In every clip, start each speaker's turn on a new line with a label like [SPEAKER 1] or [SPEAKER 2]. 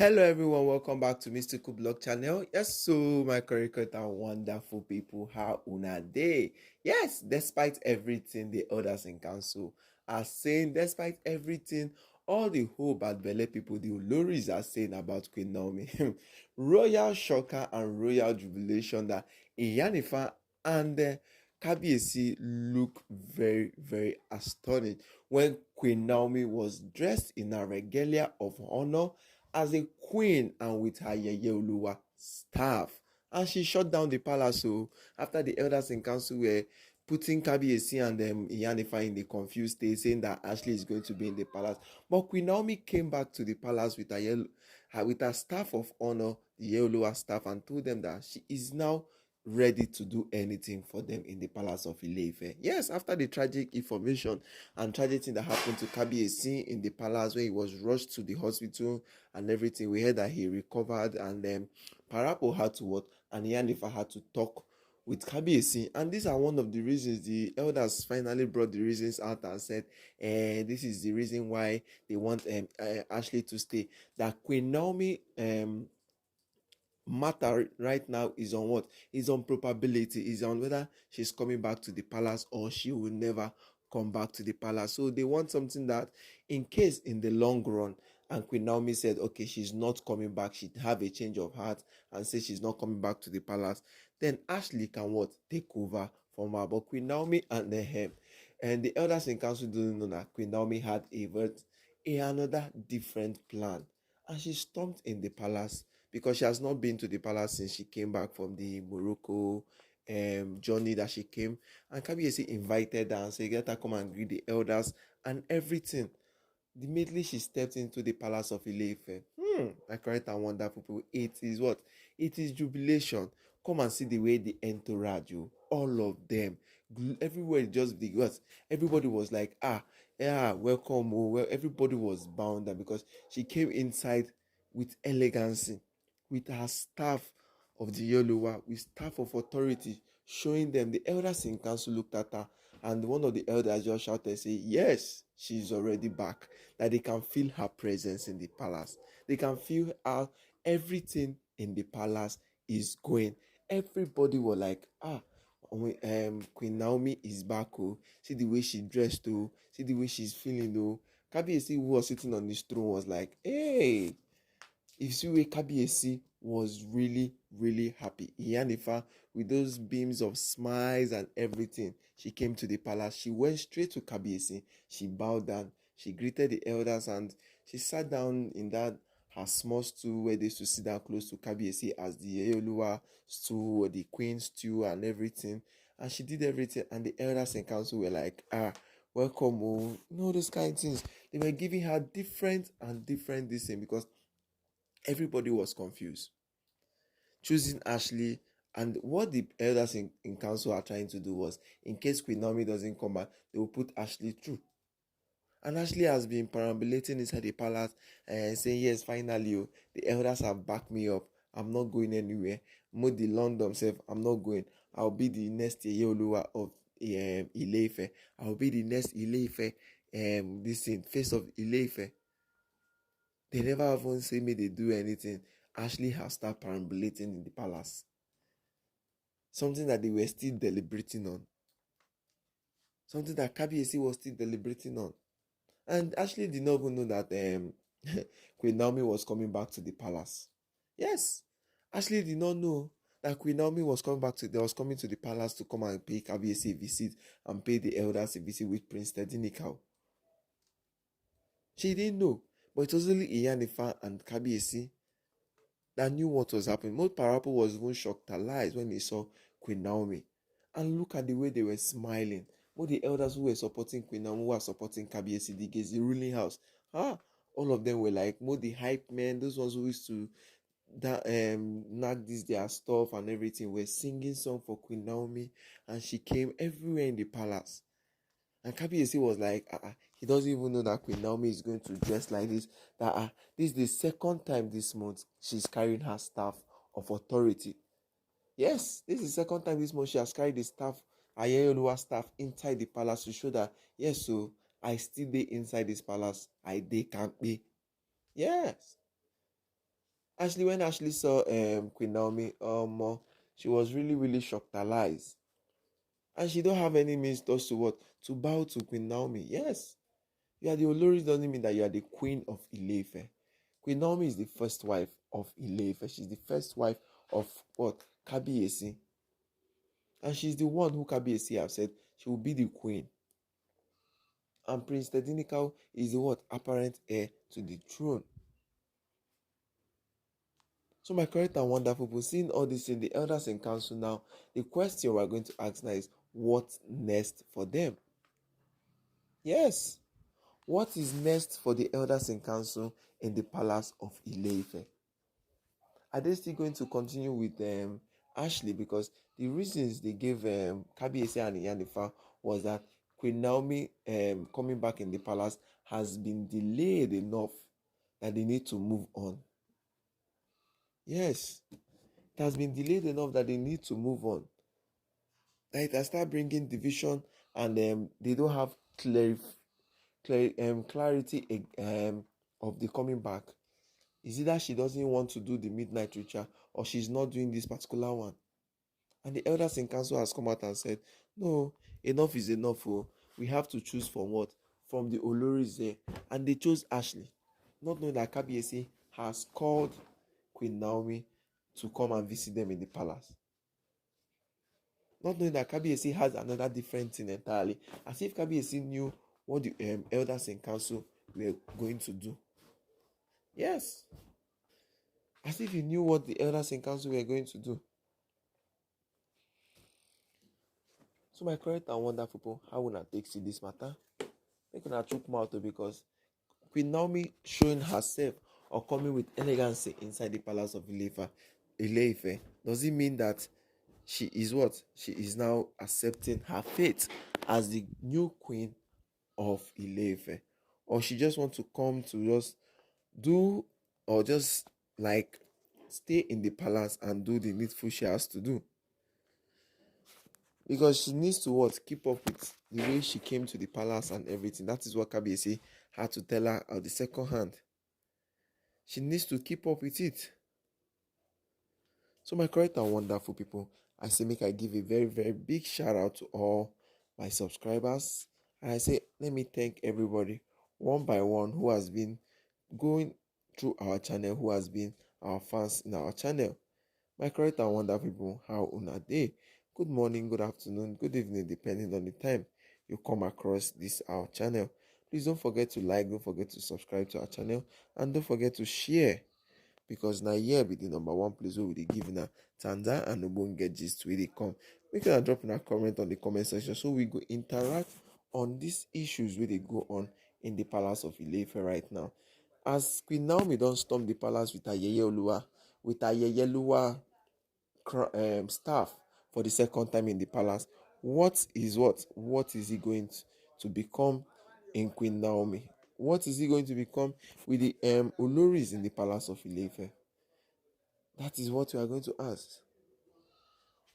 [SPEAKER 1] Hello everyone, welcome back to Mystical Blog Channel. Yes, so my correct and wonderful people, how una day? Yes, despite everything the elders in council are saying, despite everything, all the whole bad belly people, the Oloris are saying about Queen Naomi, royal shocker and royal jubilation that Iyanifa and Kabiyesi look very, very astonished when Queen Naomi was dressed in a regalia of honor as a queen and with her Yeyluwa staff. And she shut down the palace. So after the elders in council were putting Kabiyesi and Iyanifa in the confused state, saying that Ashley is going to be in the palace. But Queen Naomi came back to the palace with with her staff of honor, the Yeyluwa staff, and told them that she is now ready to do anything for them in the palace of Ile-Ife. Yes, after the tragic information and tragic thing that happened to Kabiyesi in the palace when he was rushed to the hospital and everything, we heard that he recovered, and then Parapo had to what, and Iyanifa had to talk with Kabiyesi, and these are one of the reasons the elders finally brought the reasons out and said, this is the reason why they want Ashley to stay. That Queen Naomi matter right now is on what? Is on probability, is on whether she's coming back to the palace or she will never come back to the palace. So they want something that in case in the long run, and Queen Naomi said okay, she's not coming back, she'd have a change of heart and say she's not coming back to the palace, then Ashley can what? Take over from her. But Queen Naomi and the elders in council didn't know that Queen Naomi had another different plan, and she stormed in the palace because she has not been to the palace since she came back from the Morocco journey that she came. And Kabiyesi invited her and said, "Get her come and greet the elders and everything." Immediately she stepped into the palace of Ile-Ife. My correct and wonderful people. It is what? It is jubilation. Come and see the way the entourage, all of them, everywhere just the what? Everybody was like, yeah, welcome. Oh, well, everybody was bound down because she came inside with elegancy, with her staff of the Yeyluwa, with staff of authority, showing them. The elders in council looked at her, and one of the elders just shouted, say, yes, she's already back. That they can feel her presence in the palace. They can feel how everything in the palace is going. Everybody was like, Queen Naomi is back. Oh, see the way she dressed. Oh, see the way she's feeling. Oh, Kabiyesi, who was sitting on this throne, was like, hey, if see where Kabiyesi was really, really happy. Iyanifa, with those beams of smiles and everything, she came to the palace. She went straight to Kabiyesi. She bowed down. She greeted the elders and she sat down in that her small stool where they used to sit down close to Kabiyesi as the Yeyluwa stool or the queen stool and everything. And she did everything. And the elders in council were like, welcome, oh, those kind of things. They were giving her different and different this thing because everybody was confused, choosing Ashley. And what the elders in council are trying to do was, in case Queen Naomi doesn't come back, they will put Ashley through. And Ashley has been perambulating inside the palace and saying, yes, finally, the elders have backed me up. I'm not going anywhere. Modi London self, I'm not going. I'll be the next Yeyluwa of Ile-Ife. I'll be the next Ile-Ife, this thing, face of Ile-Ife. They never even say me they do anything. Ashley has started perambulating in the palace. Something that they were still deliberating on. Something that Kabiyesi was still deliberating on. And Ashley did not even know that Queen Naomi was coming back to the palace. Yes, Ashley did not know that Queen Naomi was coming to the palace to come and pay Kabiyesi a visit and pay the elders a visit with Prince Tedinikau. She didn't know. But it was only Iyanifa and Kabiyesi that knew what was happening. Most Parapo was even shocked alive when he saw Queen Naomi. And look at the way they were smiling. Both the elders who were supporting Queen Naomi, who were supporting Kabiyesi, the ruling house. All of them were like, most the hype men, those ones who used to nag this their stuff and everything, were singing song for Queen Naomi, and she came everywhere in the palace. And Kabiyesi was like, he doesn't even know that Queen Naomi is going to dress like this. That this is the second time this month she's carrying her staff of authority. Yes, this is the second time this month she has carried the staff, Yeyluwa staff, inside the palace to show that, yes, so I still be inside this palace. I they can't be. Yes. Actually, when Ashley saw Queen Naomi, she was really, really shocked alive. And she don't have any means to what? To bow to Queen Naomi. Yes. You are the Oloris doesn't mean that you are the queen of Ile-Ife. Queen Naomi is the first wife of Ile-Ife. She's the first wife of what? Kabiyesi. And she's the one who Kabiyesi have said she will be the queen. And Prince Tedinikau is the what? Apparent heir to the throne. So my correct and wonderful people, seeing all this in the elders in council now, the question we're going to ask now is, what next for them? Yes. What is next for the elders in council in the palace of Ile-Ife? Are they still going to continue with Ashley? Because the reasons they gave Kabiyesi and Iyanifa was that Queen Naomi coming back in the palace has been delayed enough that they need to move on. Yes, it has been delayed enough that they need to move on. That it has started bringing division, and they don't have clarity of the coming back. Is either she doesn't want to do the midnight ritual, or she's not doing this particular one. And the elders in council has come out and said, no, enough is enough. Oh. We have to choose from what? From the Oloris there. And they chose Ashley. Not knowing that Kabiyesi has called Queen Naomi to come and visit them in the palace. Not knowing that Kabiyesi has another different thing entirely. As if Kabiyesi knew what the elders in council were going to do. Yes. As if he knew what the elders in council were going to do. So my correct and wonderful people, how will I take see this matter? Make una chook mouth because Queen Naomi showing herself or coming with elegance inside the palace of Ile-Ife, does it mean that she is what? She is now accepting her fate as the new queen of Ile-Ife? Or she just want to come to just do, or just like stay in the palace and do the needful she has to do? Because she needs to what? Keep up with the way she came to the palace and everything. That is what Kabiyesi had to tell her at the second hand. She needs to keep up with it. So my correct and wonderful people, I say make I give a very, very big shout out to all my subscribers. And I say let me thank everybody one by one who has been going through our channel, who has been our fans in our channel. My correct and wonderful people, how una dey? Good morning, good afternoon, good evening, depending on the time you come across this our channel. Please don't forget to like, don't forget to subscribe to our channel, and don't forget to share, because now here be the number one place where we dey give na tanda and ogbonge gist wey dey come. Make sure drop in a comment on the comment section so we go interact on these issues where they go on in the palace of Ile-Ife right now. As Queen Naomi don't storm the palace with her Yeyluwa staff for the second time in the palace, what is he going to become in Queen Naomi? What is he going to become with the Oloris in the palace of Ile-Ife? That is what we are going to ask.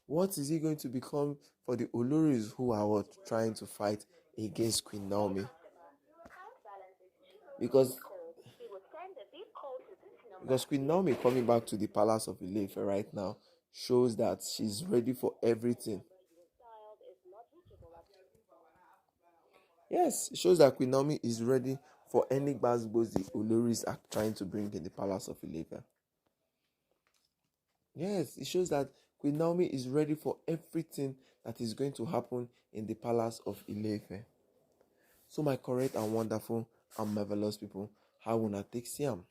[SPEAKER 1] What is he going to become for the Oloris who are trying to fight against Queen Naomi? Because Queen Naomi coming back to the palace of Ile-Ife right now shows that she's ready for everything. Yes, it shows that Queen Naomi is ready for any gbasgbos the Oloris are trying to bring in the palace of Ile-Ife. Yes, it shows that Queen Naomi is ready for everything that is going to happen in the palace of Ile-Ife. So my correct and wonderful and marvelous people, how una take see am?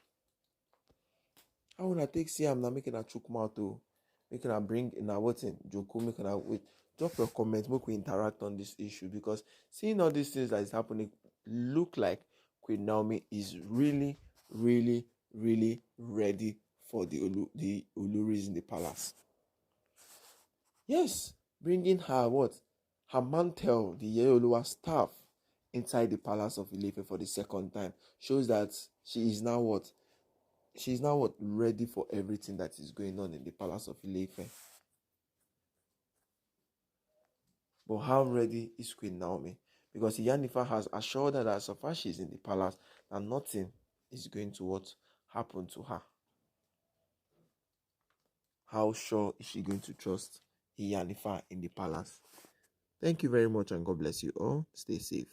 [SPEAKER 1] How una take see am? Now make una chook mouth o. Make una bring in a voting joko, make una wait. Drop your comments, make we interact on this issue, because seeing all these things that is happening, look like Queen Naomi is really, really, really ready for the Oloris in the palace. Yes, bringing her what? Her mantle, the Yeyluwa staff, inside the palace of Ile-Ife for the second time shows that she is now what? She is now what? Ready for everything that is going on in the palace of Ile-Ife. But how ready is Queen Naomi? Because Iyanifa has assured her that so far she is in the palace, that nothing is going to what? Happen to her. how sure is she going to trust Ile-Ife in the palace? Thank you very much, and God bless you all. Stay safe.